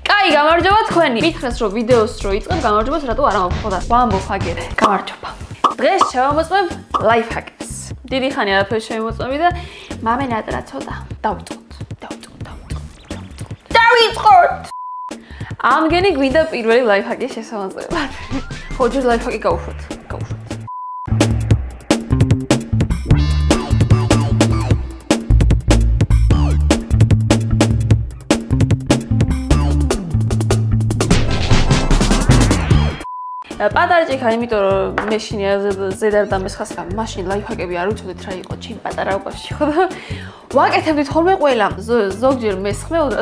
კაი, გამარჯობა თქვენი. მითხრეს რომ ვიდეოს რო იწყებ გამარჯობას რატო არ ამოფხო და ვამბობ აგერ. გამარჯობა. დღეს შევამოწმებ ლაიფჰაკს. დიდი ხანი არაფერს შევამოწმები და მამენატრა ცოტა დავიწყოთ. ამგენი გვინდა პირველი ლაიფჰაკის შესამოწმებად. ხო, ჯერ ლაიფჰაკი გავუშვათ. პატარა ჭიქა, იმიტომ რომ მე შინია ზედარ და მესხასკა მაშინ ლაიფჰაკები არ ვიცოდეთ რა იყო ჩემ პატარაობაში, ხო და ვაკეთებდით ხოლმე ყველა. ზოგჯერ მესხმეოდა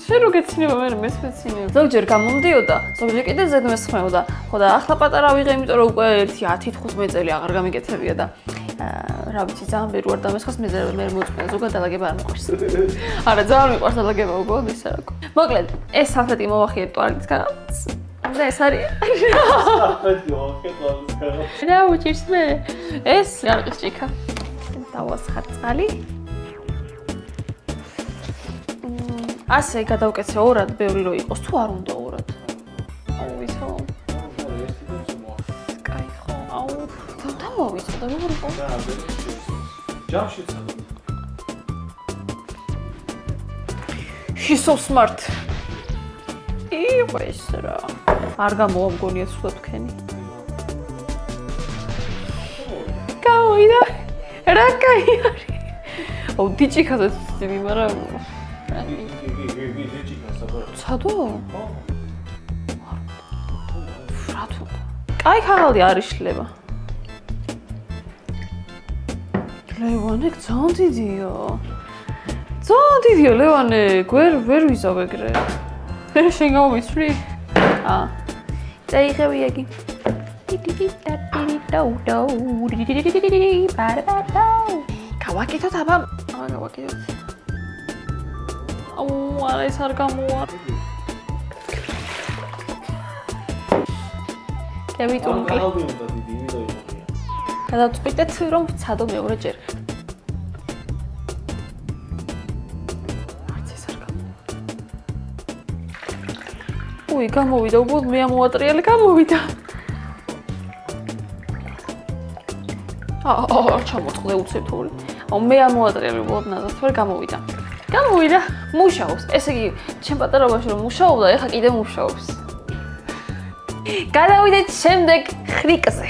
შენ რო გეცინება მე მესხმეცინება. ზოგჯერ გამომდიოდა, ზოგჯერ კიდე ზედ მესხმეოდა. ხო და ახლა პატარა ვიღე, იმიტომ რომ უკვე 10-15 წელი აღარ გამიკეთებია და რა ვიცი, ძალიან ბევრი ვარ და მესხას მე მოწმენდა ზოგადად დალაგება არ მიყვარს. არა, ძალიან მიყვარს დალაგება უბრალოდ ისე რა. მოკლედ, ეს საფეთი მოვახიეთ ტუალეტის გაღაც. და ეს არის რა უჭირს მე? ეს არყის ჭიქა. დავასხარ წყალი. ასე გადავკეთე ორად, ბევრი რო იყოს, თუ არ უნდა ორად. აუ ვითო. კაი ხო, აუ დავიცო და როგორ იყო? ჯამში წადოთ. She's so smart. ეს რა. არ გამოვამგონია სულ თქვენი. გავიდა. რა კაი არის. აუ დიჭიქაზე ცდები, მაგრამ ცადო? რატო? კაი ხაღალდი არ იშლება. ლევანე ძალიან დიდია. ძალიან დიდია ლევანე, ვერ ვიზავ ეგრე. შენ გამომიცვლი? წაიღები იგი. გავაკეთოთ აბა. გავაკეთოთ. აუ, არა ეს არ გამოვა. კევიტუნკლი. გადავწყვიტეთ რომ ვცადო მეორე ჯერ. უი, გამოვიდა, უბრალოდ მე ამოვატრიალე, გამოვიდა. ჩამოწყდა უცებთული. აუ მე ამოვატრიალე, უბრალოდ ნაზად ვერ გამოვიდა. გამოვიდა, მუშაობს. ესე იგი, ჩემ პატარობაში რომ მუშაობდა, ეხლა კიდე მუშაობს. გადავიდეთ შემდეგ ხრიკზე.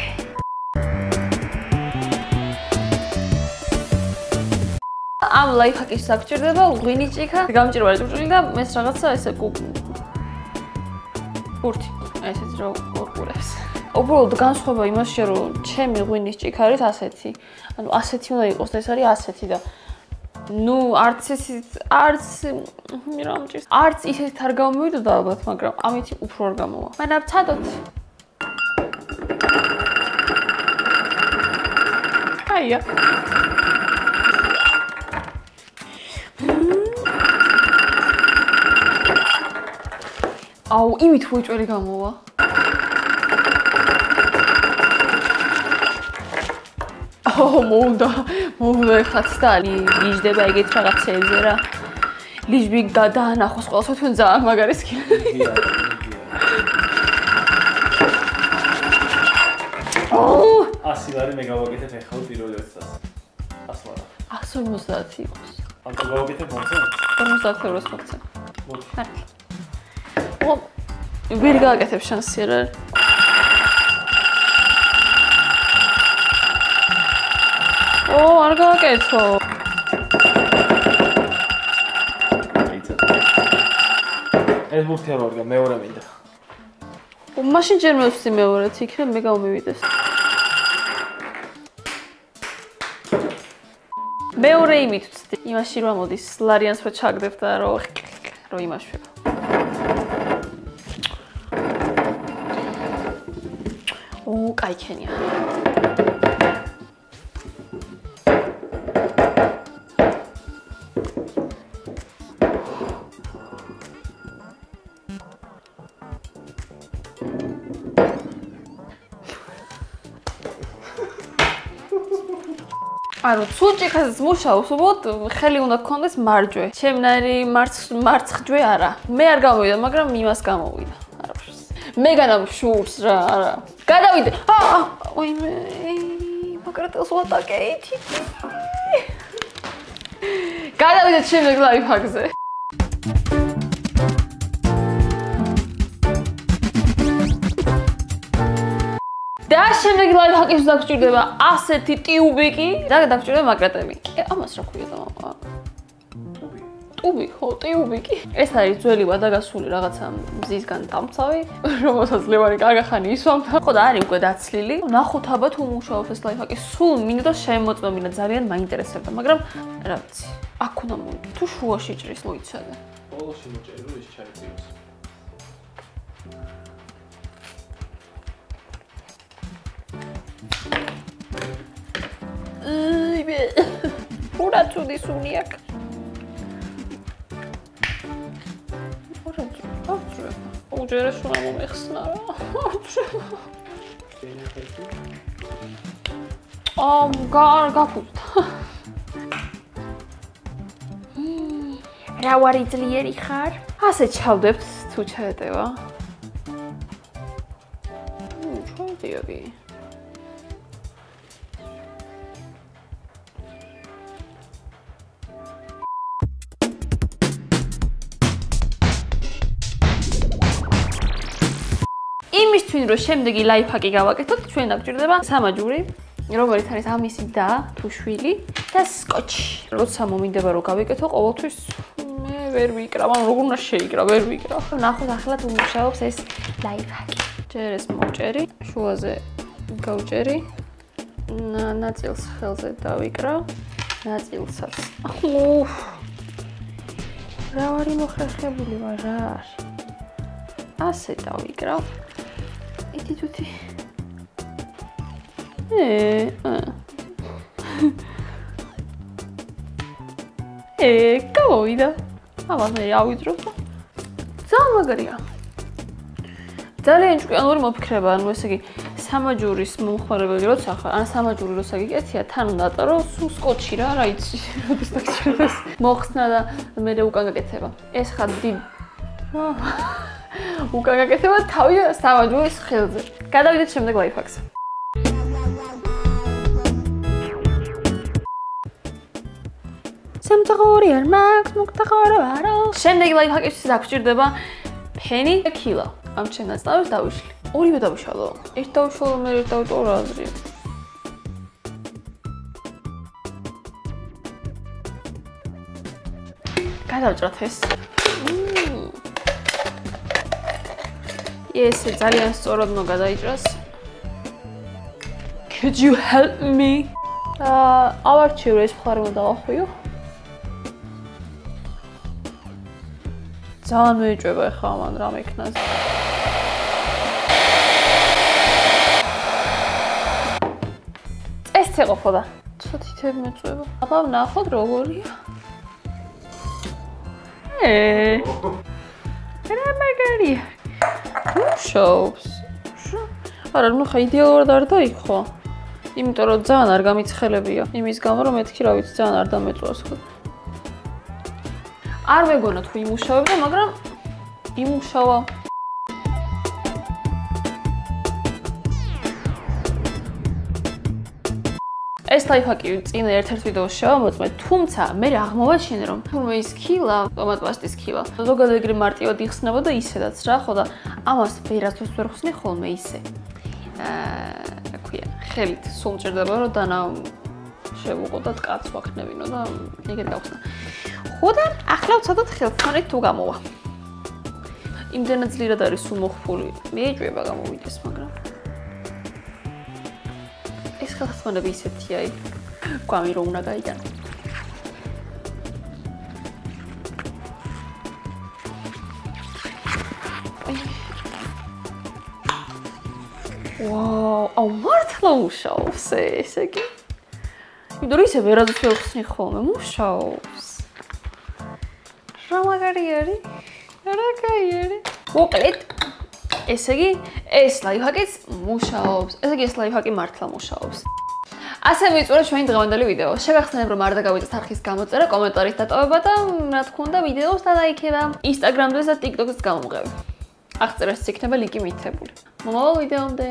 ამ ლაიფჰაკის საგჭირდება ღვინი ჭიქა, გამჭირვარი ჭურჭელი და მეს რაღაცა ესე ბურთი. ესეც რა ყურყურებს. უბრალოდ განსხვავება იმაშია, რომ ჩემი ღვინის ჭიქა არის ასეთი. ანუ ასეთი უნდა იყოს და ეს არის ასეთი და ნუ არც ისეთ არ გამოვიდოდა ალბათ, მაგრამ ამით უფრო არ გამოვა. მაგრამ ვცადოთ. აია. აუ, იმით უეჭველი გამოვა. აუ, მოვიდა ეხლაც და ლიჟდება ეგეთ რაღაცებზე რა. ლიჟბი გადაანახოს ყველას თქვენ ძალიან მაგარი სკილი. აუ, 100 ლარი მე გავაკეთებ ეხლა პირველ ერთად. 100 ლარი. 150 იყოს. ამ გავაკეთებ 40? 50 ევროს მოგცემ. მართლა. ვერ გააკეთებ შანსი რა. არ გააკეთო. ეს ბურთი არ ვარგა, მეორე მინდა. მაშინ ჯერ მევსი მეორეც, იქნებ მე გამომივიდეს. მეორე იმით ვცდი. იმაში რომ მოდის ლარიანს რო ჩაგდებ და რო იმაშვება. კაი ქენია. ანუ სუჭიქას მუშაობს, უბრალოდ ხელი უნდა გქონდეს მარჯვე. ჩემნაირი მარცხჯვე არა. მე არ გამოვიდა, მაგრამ იმას გამოვიდა. არა ვშურს. მეგანამ შურს რა, არა. გადავიდე. ოიმე. მაკრატელს ვატაკეითი. გადავიდე შემდეგ ლაიფჰაკზე. და შემდეგ ლაიფჰაკის დაგჭირდება ასეთი ტიუბიკი და დაგჭირდება მაკრატები. ამას რა ქვია და მამა? ტუბი, ხო, ტიუბიკი. ეს არის ძველი ვადაგასული რაღაცა მზისგან დამცავი, რომელსაც ლევანი კარგახანი ისვამდა. ხო და არის უკვე დაცლილი. ნახოთ აბა თუ მუშაობს ეს ლაიფჰაკი. სულ მინდა შემოწმებინა, ძალიან მაინტერესებდა, მაგრამ რა ვიცი. აქ უნდა მოიწვი. თუ შუაში ჭრის მოიცადე. ბოლოში მოჭერი რომ ის ჩაიწვიოს. Pura τσούδι σουνιακ. Უჯერე სუნა მომეხსნა რა. გაფუძდა. რა ვარი ძლიერი ხარ? ასე ჩავდებთ თუ ჩაეტევა. ჩავდიოდი. იმისთვის რომ შემდეგი ლაიფჰაკი გავაკეთოთ, ჩვენ დაგჭირდება სამაჯური, რომელიც არის ამისი და თუ შვილი და სკოჩი. როცა მომინდება რომ გავიკეთო, ყოველთვის მე ვერ ვიკრავ, ან როგორ უნდა შეიკრა, ვერ ვიკრავ. ნახოთ ახლა თუ მუშაობს ეს ლაიფჰაკი. ჯერ ეს მოვჭერი, შუაზე გავჭერი. ნაწილს ხელზე დავიკრავ, ნაწილსაც. რა ვარი მოხრეხებული ვარ რა არის? ასე დავიკრავ. იტიტუთი. გავოვიდა. ამას მე ავიძროთ. ძალიან მაგარია. ძალიან ჭკვიანური მოფიქრება, ანუ ესე იგი სამაჯურის მომხმარებელი როცა ხარ, ან სამაჯური როცა გიკეთია, თან უნდა ატარო სულ სკოჩი რა, რა იცი, როდის დაგჭირდეს. მოხსნა და მე უკან გაკეთება. ეს ხა დიდ უკან გაკეთება თავი სამაჯურის ხელზე. გადავიდეთ შემდეგ ლაიფჰაკზე. სამწუხარი არ მაქვს, მოგთხოვრო არა. შემდეგი ლაიფჰაკისთვის დაგჭირდება ფენი და კილა. ამ ჩემ ნაწლავს დავიშლი. ორივე დავიშალო. ერთ დავიშალო, მე ერთ დავიტოვო რა აზრია. გადავჭრათ ეს. ესე ძალიან სწორად უნდა გადაიჭრას. Could you help me? ავარჩიო ეს მხარე უნდა დავახვიო. ძალიან მეიჭვება ახლა ამან რამ ექნას. ეს ეყოფოდა. ცოტითებ მეწვევა. აბა ნახოთ როგორია. რა მაგარია. მუშაობს. არა, ნუ ხა იდეალურად არ დაიქვა. იმიტომ რომ ძალიან არ გამიცხელებია. იმის გამო რომ მეთქი რა ვიცი ძალიან არ დამეწვავს ხო. არ მეგონა თუ იმუშავებდა, მაგრამ იმუშავა. ეს ლაიფჰაკი წინა ერთ-ერთ ვიდეოში შევამოწმე, თუმცა მე აღმოვაჩინე რომ თურმე ის კილა, ტომატპასტის კილა, ზოგადად ეგრე მარტივად იხსნებოდა ისედაც რა, ხო და ამას ვერასდროს ვერ ხსნი ხოლმე ისე. რა ქვია, ხელით სულ მჭირდება რომ დანა შევუყო და კაც ვაქნევინო და ეგრე გავხსნა. ხო და ახლა ვცადოთ ხელთქონით თუ გამოვა. იმდენად ძლიერად არის სულ მოხფული. მეეჭვება გამოვიდეს, მაგრამ ეს ხელთქმანები ისეთია, გვამი რომ უნდა გაიგან. ვაუ, აუ მართლა მუშაობს ესე იგი. იმიტომ რომ ისე ვერაზეც ვერ ხსნი ხოლმე, მუშაობს. რა მაგარი არის? რა კაი არის? მოკლედ ესე იგი, ეს ლაიფჰაკიც მუშაობს. ესე იგი, ეს ლაიფჰაკი მართლა მუშაობს. ასე მივიწურე ჩვენი დღევანდელი ვიდეო. შეგახსენებ რომ არ დაგავიწყეთ არხის გამოწერა, კომენტარის დატოვება და რა თქმა უნდა ვიდეოს დალაიქება. Instagram-ზე და TikTok-ზე გამომღები. აღწერაში იქნება ლინკი მითითებული. მომავალ ვიდეომდე.